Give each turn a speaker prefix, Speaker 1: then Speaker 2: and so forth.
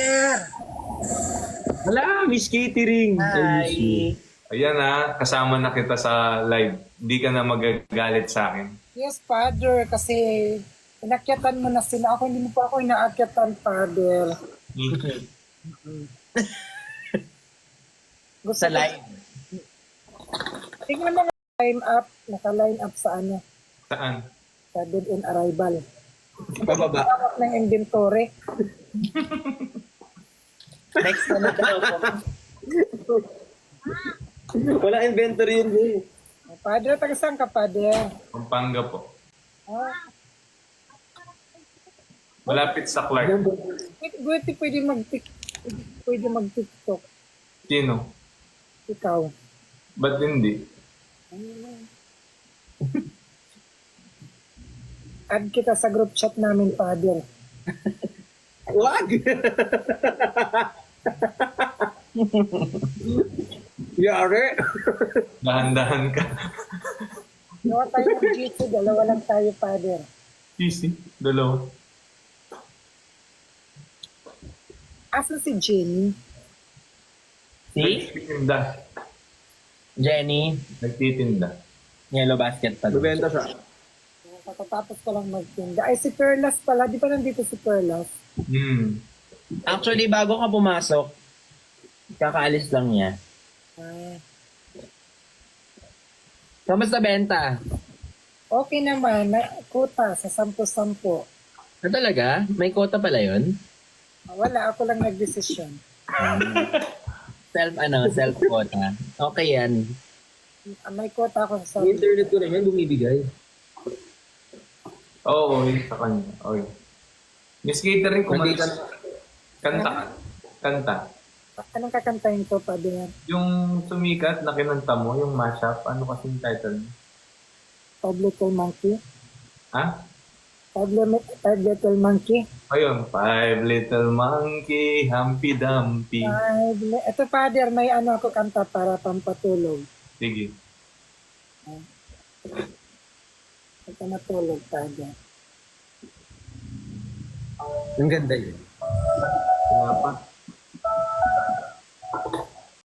Speaker 1: Father!
Speaker 2: Hala, Miss Catering.
Speaker 1: Hi!
Speaker 3: Ayan kasama na kita sa live. Hindi ka na magagalit sa akin.
Speaker 1: Yes, Father, kasi inakyatan mo na sila. Ako, hindi mo pa ako inaakyatan, Father. Gusto
Speaker 2: Sa live.
Speaker 1: Tingnan mo nga line up, naka-line up sa ano,
Speaker 3: Saan?
Speaker 1: sa dead end arrival.
Speaker 2: Pababa.
Speaker 1: Tawag ng inventory.
Speaker 2: Next na na daw. Wala inventory yun, eh.
Speaker 1: Father, taga saan ka, Father?
Speaker 3: Pampanga po.
Speaker 1: Ah,
Speaker 3: Malapit sa Clark.
Speaker 1: Buti pwede mag-TikTok.
Speaker 3: Sino?
Speaker 1: Ikaw.
Speaker 3: Ba't hindi?
Speaker 1: Add kita sa group chat namin, Father.
Speaker 2: Wag! Yari!
Speaker 3: Dahan-dahan ka.
Speaker 1: Gawa tayo ng GC, dalawa lang tayo, Father.
Speaker 3: Easy. Dalawa.
Speaker 1: Asa si Jenny?
Speaker 3: Nagtitinda.
Speaker 2: Jenny,
Speaker 3: Nagtitinda.
Speaker 2: yellow basket pa. Bibenta siya.
Speaker 1: Katatapos ko lang magtinda. Ay, si Perlas pala. Di ba nandito si Perlas?
Speaker 2: Actually, bago ka pumasok, kakaalis lang niya.
Speaker 1: Ah,
Speaker 2: Kamusta benta?
Speaker 1: okay naman. Kuta sa 10-10.
Speaker 2: Ah, talaga? May quota pala yun?
Speaker 1: Wala, ako lang nagdesisyon.
Speaker 2: Self quota. Okay yan.
Speaker 1: May quota ako sa
Speaker 2: Internet ko naman bumibigay.
Speaker 3: Oo, sa kanya. Okay. Miss Catering, kumalis. Kanta ka. Kanta.
Speaker 1: Anong kakantahin ko, Father?
Speaker 3: Yung sumikat na kinanta mo, yung mashup, ano kasi yung title mo?
Speaker 1: Five Little Monkey?
Speaker 3: Ha?
Speaker 1: Five Little Monkey?
Speaker 3: Ayun, Five Little Monkey, Humpy Dumpy.
Speaker 1: Ito, Father, may ano ako kanta para pampatulog.
Speaker 3: Sige.
Speaker 1: Ito matulog, Father.
Speaker 2: Ang ganda yun.
Speaker 3: Nga pa.